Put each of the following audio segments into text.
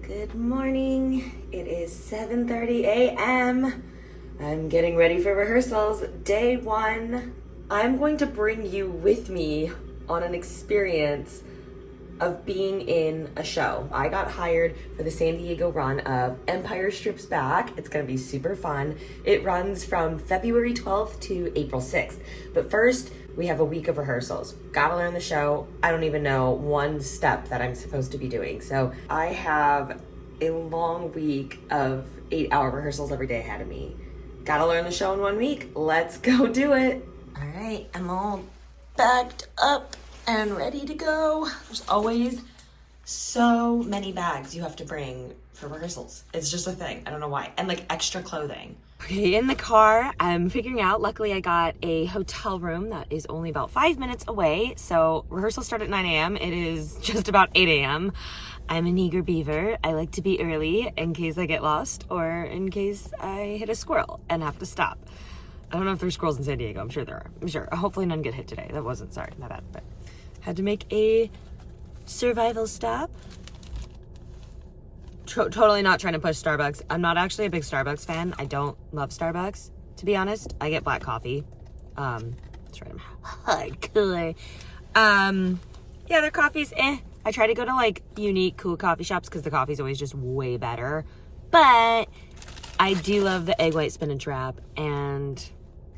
Good morning. It is 7:30 a.m. I'm getting ready for rehearsals. Day one. I'm going to bring you with me on an experience of being in a show. I got hired for the San Diego run of Empire Strikes Back. It's gonna be super fun. It runs from February 12th to April 6th. But first, we have a week of rehearsals. Gotta learn the show. I don't even know one step that I'm supposed to be doing. So I have a long week of 8-hour rehearsals every day ahead of me. Gotta learn the show in 1 week. Let's go do it. All right, I'm all bagged up and ready to go. There's always so many bags you have to bring for rehearsals. It's just a thing. I don't know why. And like extra clothing. Okay, in the car, I'm figuring out, luckily I got a hotel room that is only about 5 minutes away. So rehearsals start at 9 a.m. It is just about 8 a.m. I'm an eager beaver. I like to be early in case I get lost or in case I hit a squirrel and have to stop. I don't know if there's squirrels in San Diego. I'm sure there are. I'm sure. Hopefully none get hit today. That wasn't, sorry, my bad. But had to make a survival stop. Totally not trying to push Starbucks. I'm not actually a big Starbucks fan. I don't love Starbucks, to be honest. I get black coffee. That's right, I'm hardcore. Yeah, their coffee's I try to go to like unique, cool coffee shops because the coffee's always just way better. But I do love the egg white spinach wrap, and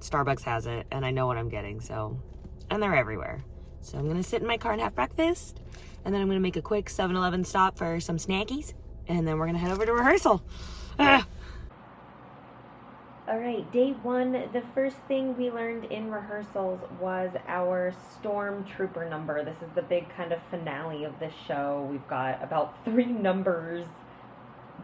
Starbucks has it, and I know what I'm getting, so, and they're everywhere. So I'm gonna sit in my car and have breakfast, and then I'm gonna make a quick 7-Eleven stop for some snackies, and then we're gonna head over to rehearsal. All right, day one, the first thing we learned in rehearsals was our Stormtrooper number. This is the big kind of finale of this show. We've got about 3 numbers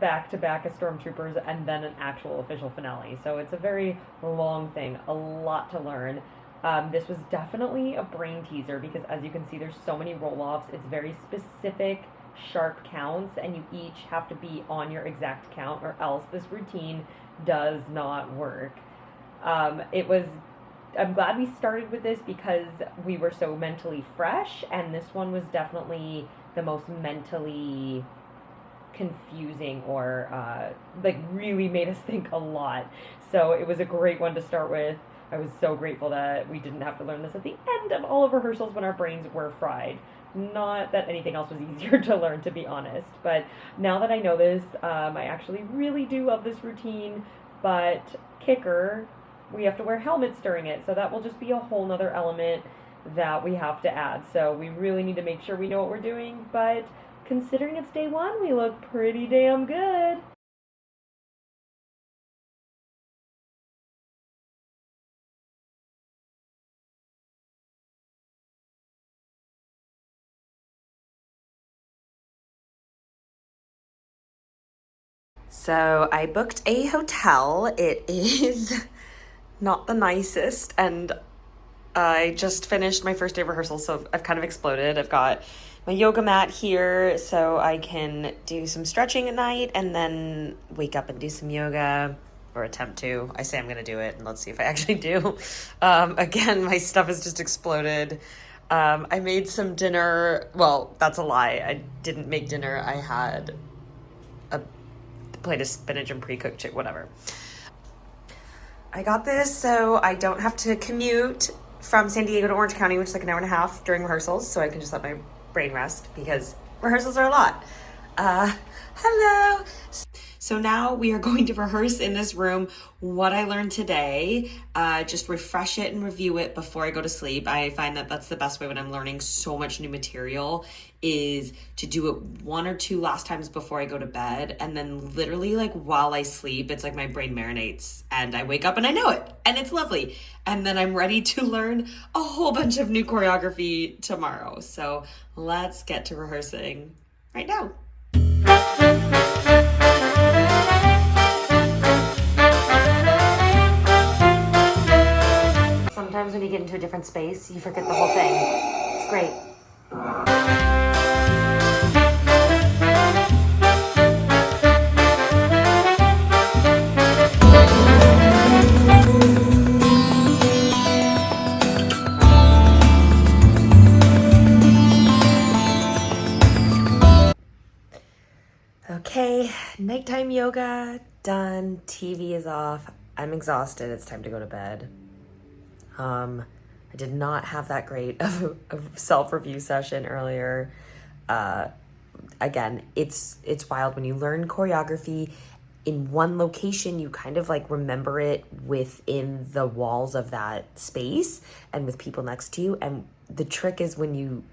back to back of Stormtroopers and then an actual official finale. So it's a very long thing, a lot to learn. This was definitely a brain teaser because as you can see, there's so many roll-offs. It's very specific, sharp counts, and you each have to be on your exact count or else this routine does not work. I'm glad we started with this because we were so mentally fresh, and this one was definitely the most mentally confusing or like really made us think a lot. So it was a great one to start with. I was so grateful that we didn't have to learn this at the end of all of rehearsals when our brains were fried. Not that anything else was easier to learn, to be honest, but now that I know this, I actually really do love this routine. But kicker, we have to wear helmets during it, so that will just be a whole nother element that we have to add. So we really need to make sure we know what we're doing, but considering it's day one, we look pretty damn good. So I booked a hotel. It is not the nicest, and I just finished my first day of rehearsal, so I've kind of exploded. I've got my yoga mat here so I can do some stretching at night and then wake up and do some yoga, or attempt to. I say I'm gonna do it, and let's see if I actually do. Again, my stuff has just exploded. I made some dinner. Well, that's a lie. I didn't make dinner. I had a plate of spinach and pre-cooked chicken, whatever. I got this so I don't have to commute from San Diego to Orange County, which is like an hour and a half during rehearsals, so I can just let my brain rest because rehearsals are a lot. Hello. So now we are going to rehearse in this room what I learned today, just refresh it and review it before I go to sleep. I find that that's the best way when I'm learning so much new material, is to do it 1 or 2 last times before I go to bed. And then literally like while I sleep, it's like my brain marinates and I wake up and I know it and it's lovely. And then I'm ready to learn a whole bunch of new choreography tomorrow. So let's get to rehearsing right now. Sometimes when you get into a different space, you forget the whole thing. It's great. Okay, nighttime yoga done. TV is off. I'm exhausted. It's time to go to bed. I did not have that great of a self-review session earlier. Again, it's wild when you learn choreography in one location. You kind of like remember it within the walls of that space and with people next to you. And the trick is when you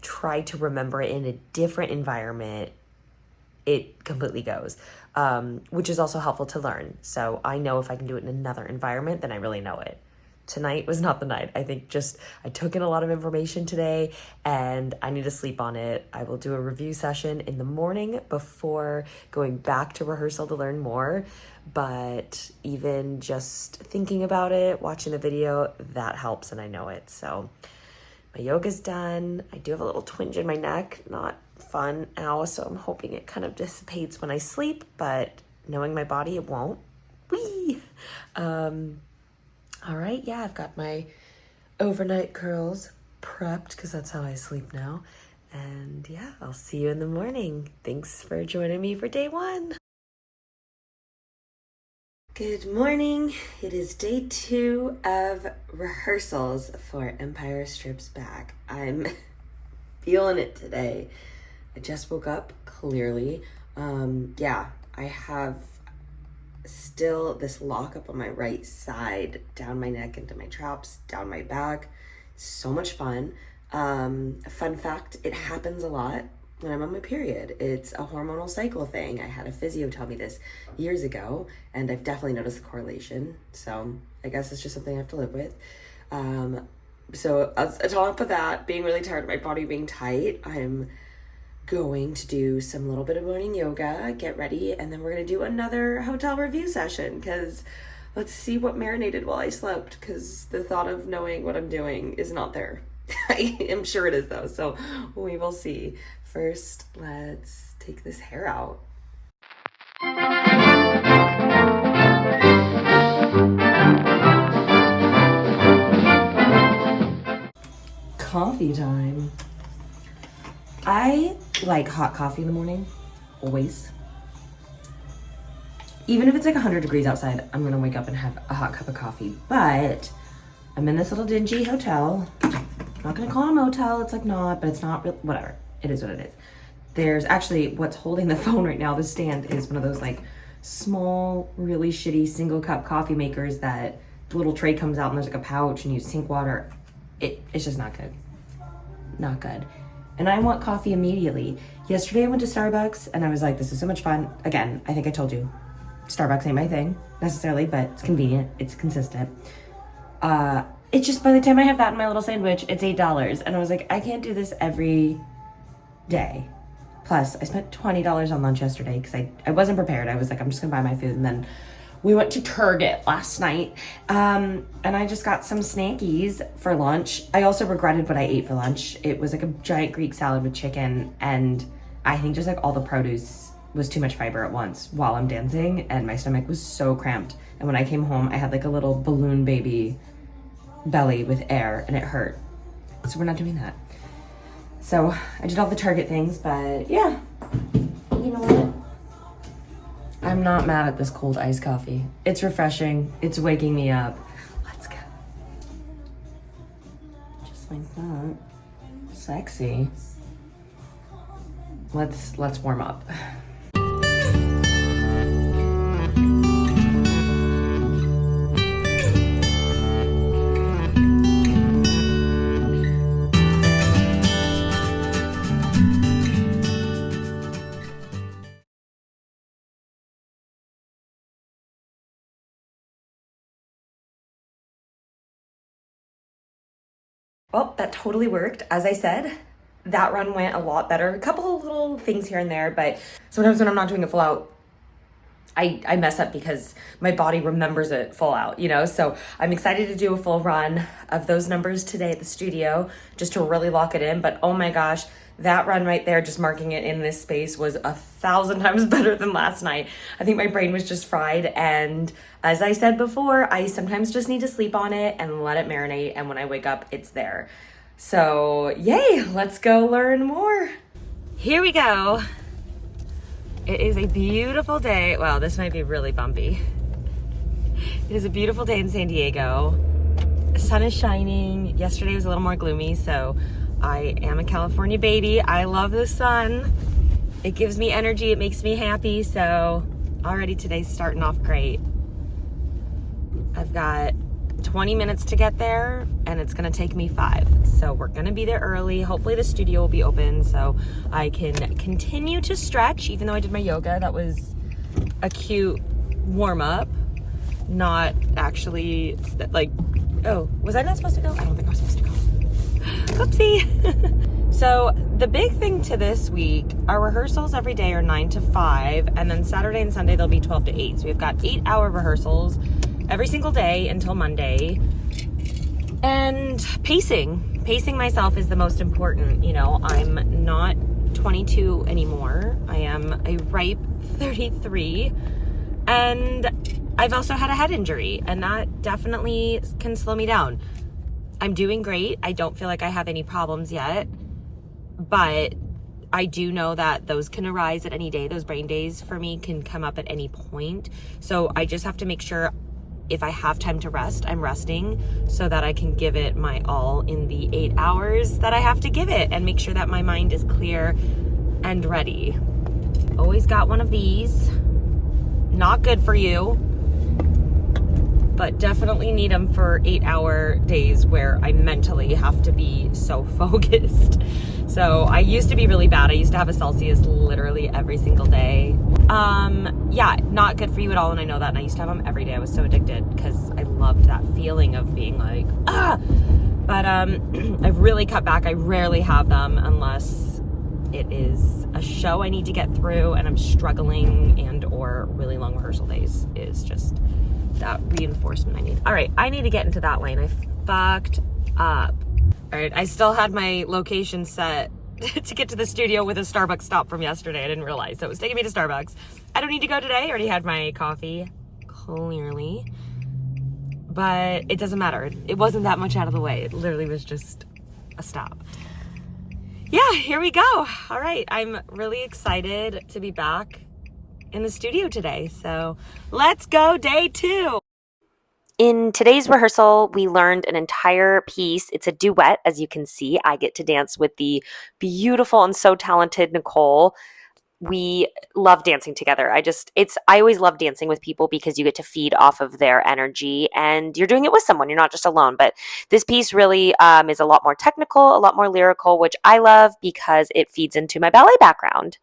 try to remember it in a different environment, it completely goes, which is also helpful to learn. So I know if I can do it in another environment, then I really know it. Tonight was not the night. I think I took in a lot of information today and I need to sleep on it. I will do a review session in the morning before going back to rehearsal to learn more. But even just thinking about it, watching the video, that helps and I know it. So my yoga's done. I do have a little twinge in my neck, not fun now, so I'm hoping it kind of dissipates when I sleep, but knowing my body, it won't. Whee! All right, yeah, I've got my overnight curls prepped because that's how I sleep now. And yeah, I'll see you in the morning. Thanks for joining me for day one. Good morning. It is day 2 of rehearsals for Empire Strips Back. I'm feeling it today. I just woke up, clearly. Yeah, I have still this lock up on my right side, down my neck into my traps, down my back. So much fun. Fun fact, it happens a lot when I'm on my period. It's a hormonal cycle thing. I had a physio tell me this years ago, and I've definitely noticed the correlation. So I guess it's just something I have to live with. So on top of that, being really tired, my body being tight, I'm going to do some little bit of morning yoga, get ready, and then we're going to do another hotel review session because let's see what marinated while I slept, because the thought of knowing what I'm doing is not there. I am sure it is though, so we will see. First, let's take this hair out. Coffee time. I like hot coffee in the morning, always. Even if it's like 100 degrees outside, I'm gonna wake up and have a hot cup of coffee. But I'm in this little dingy hotel. I'm not gonna call it a motel, it's like not, but it's not, whatever. It is what it is. There's actually, what's holding the phone right now, the stand, is one of those like small, really shitty single cup coffee makers that the little tray comes out and there's like a pouch and you sink water. It's just not good. Not good. And I want coffee immediately. Yesterday I went to Starbucks and I was like, this is so much fun. Again, I think I told you, Starbucks ain't my thing necessarily, but it's convenient, it's consistent. It's just by the time I have that in my little sandwich, it's $8. And I was like, I can't do this every day. Plus, I spent $20 on lunch yesterday because I wasn't prepared. I was like, I'm just gonna buy my food. And then we went to Target last night, and I just got some snackies for lunch. I also regretted what I ate for lunch. It was like a giant Greek salad with chicken, and I think just like all the produce was too much fiber at once while I'm dancing, and my stomach was so cramped. And when I came home, I had like a little balloon baby belly with air, and it hurt. So we're not doing that. So I did all the Target things, but yeah, you know what? I'm not mad at this cold iced coffee. It's refreshing. It's waking me up. Let's go. Just like that. Sexy. Let's warm up. Well, that totally worked. As I said, that run went a lot better. A couple of little things here and there, but sometimes when I'm not doing it full out, I mess up because my body remembers it full out, you know? So I'm excited to do a full run of those numbers today at the studio just to really lock it in. But oh my gosh, that run right there, just marking it in this space, was 1,000 times better than last night. I think my brain was just fried. And as I said before, I sometimes just need to sleep on it and let it marinate. And when I wake up, it's there. So yay, let's go learn more. Here we go. It is a beautiful day. Wow, this might be really bumpy. It is a beautiful day in San Diego. The sun is shining. Yesterday was a little more gloomy, so I am a California baby. I love the sun. It gives me energy. It makes me happy. So already today's starting off great. I've got 20 minutes to get there, and it's gonna take me 5. So we're gonna be there early. Hopefully the studio will be open so I can continue to stretch, even though I did my yoga. That was a cute warm-up. Not actually, like, oh, was I not supposed to go? I don't think I was supposed to go. Oopsie. So the big thing to this week, our rehearsals every day are 9 to 5, and then Saturday and Sunday they'll be 12 to 8. So we've got 8-hour rehearsals every single day until Monday. And pacing myself is the most important. You know, I'm not 22 anymore. I am a ripe 33, and I've also had a head injury, and that definitely can slow me down. I'm doing great. I don't feel like I have any problems yet, but I do know that those can arise at any day. Those brain days for me can come up at any point. So I just have to make sure if I have time to rest, I'm resting so that I can give it my all in the 8 hours that I have to give it, and make sure that my mind is clear and ready. Always got one of these. Not good for you, but definitely need them for 8-hour days where I mentally have to be so focused. So I used to be really bad. I used to have a Celsius literally every single day. Yeah, not good for you at all, and I know that, and I used to have them every day. I was so addicted because I loved that feeling of being like, But I've really cut back. I rarely have them unless it is a show I need to get through and I'm struggling, and or really long rehearsal days is just that reinforcement I need. All right, I need to get into that lane. I fucked up. All right, I still had my location set to get to the studio with a Starbucks stop from yesterday. I didn't realize, so it was taking me to Starbucks. I don't need to go today. I already had my coffee, clearly. But it doesn't matter. It wasn't that much out of the way. It literally was just a stop. Yeah, here we go. All right, I'm really excited to be back in the studio today. So let's go, day 2. In today's rehearsal, we learned an entire piece. It's a duet, as you can see. I get to dance with the beautiful and so talented Nicole. We love dancing together. I always love dancing with people because you get to feed off of their energy, and you're doing it with someone. You're not just alone. But this piece really is a lot more technical, a lot more lyrical, which I love because it feeds into my ballet background.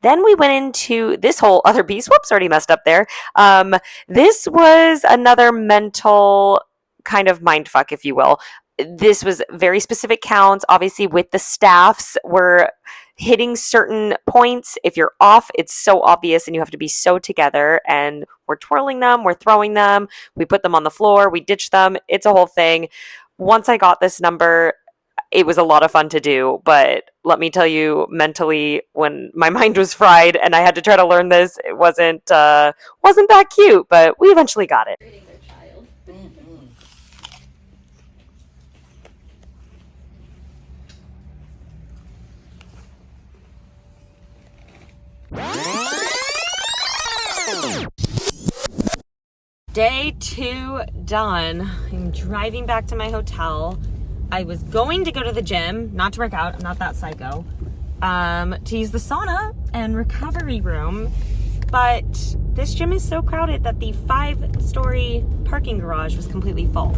Then we went into this whole other piece. Whoops, already messed up there. This was another mental kind of mindfuck, if you will. This was very specific counts. Obviously, with the staffs, we're hitting certain points. If you're off, it's so obvious, and you have to be so together. And we're twirling them, we're throwing them, we put them on the floor, we ditch them. It's a whole thing. Once I got this number, it was a lot of fun to do, but let me tell you, mentally, when my mind was fried and I had to try to learn this, it wasn't that cute, but we eventually got it. Day 2 done. I'm driving back to my hotel. I was going to go to the gym, not to work out, I'm not that psycho, to use the sauna and recovery room, but this gym is so crowded that the 5-story parking garage was completely full.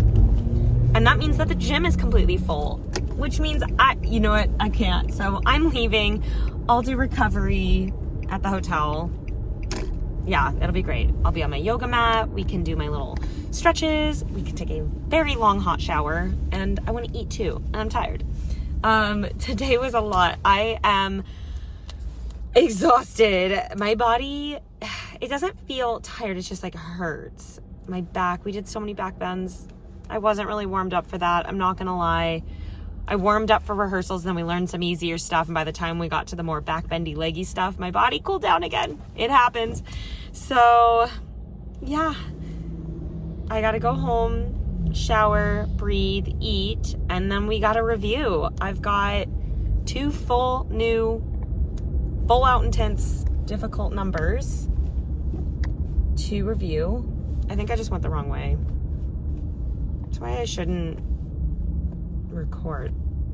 And that means that the gym is completely full, which means you know what, I can't. So I'm leaving. I'll do recovery at the hotel. Yeah, it'll be great. I'll be on my yoga mat. We can do my little stretches. We can take a very long hot shower, and I want to eat too, and I'm tired. Today was a lot. I am exhausted. My body, it doesn't feel tired. It's just like it hurts. My back, we did so many back bends. I wasn't really warmed up for that. I'm not going to lie. I warmed up for rehearsals, then we learned some easier stuff, and by the time we got to the more back-bendy, leggy stuff, my body cooled down again. It happens. So, yeah. I gotta go home, shower, breathe, eat, and then we gotta review. I've got 2 full-out intense difficult numbers to review. I think I just went the wrong way. That's why I shouldn't record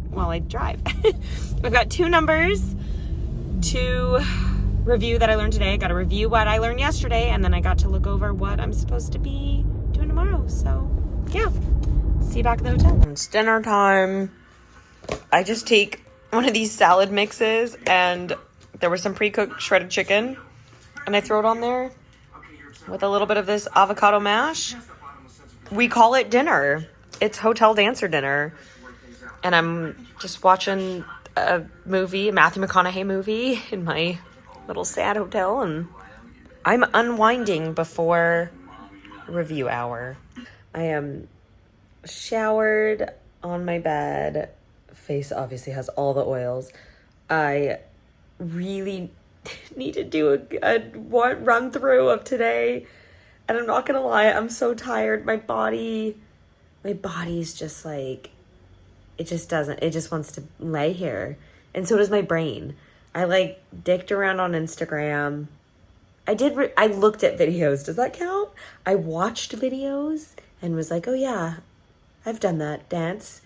while I drive. We've got 2 numbers to review that I learned today. I got to review what I learned yesterday, and then I got to look over what I'm supposed to be doing tomorrow. So, yeah. See you back at the hotel. It's dinner time. I just take one of these salad mixes, and there was some pre-cooked shredded chicken, and I throw it on there with a little bit of this avocado mash. We call it dinner. It's hotel dancer dinner. And I'm just watching a movie, a Matthew McConaughey movie in my little sad hotel, and I'm unwinding before review hour. I am showered on my bed. Face obviously has all the oils. I really need to do a run through of today, and I'm not gonna lie, I'm so tired. My body's just like, it just wants to lay here, and so does my brain. I like dicked around on Instagram. I looked at videos. Does that count? I watched videos and was like, oh yeah, I've done that dance.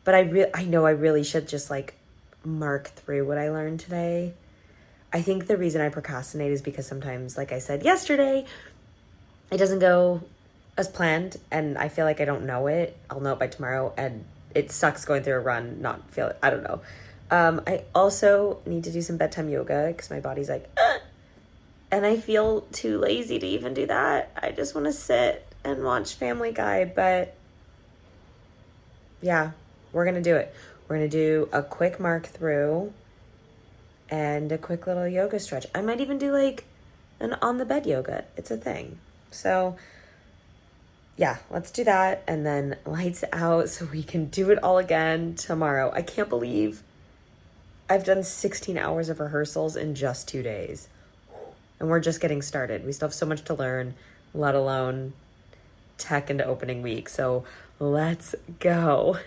But I know I really should just like mark through what I learned today. I think the reason I procrastinate is because sometimes, like I said yesterday, it doesn't go as planned, and I feel like I don't know it. I'll know it by tomorrow, and it sucks going through a run, not feel it. I don't know. I also need to do some bedtime yoga because my body's like, and I feel too lazy to even do that. I just want to sit and watch Family Guy, but yeah, we're going to do it. We're going to do a quick mark through and a quick little yoga stretch. I might even do like an on the bed yoga. It's a thing. So yeah, let's do that, and then lights out so we can do it all again tomorrow. I can't believe I've done 16 hours of rehearsals in just 2 days, and we're just getting started. We still have so much to learn, let alone tech into opening week. So let's go.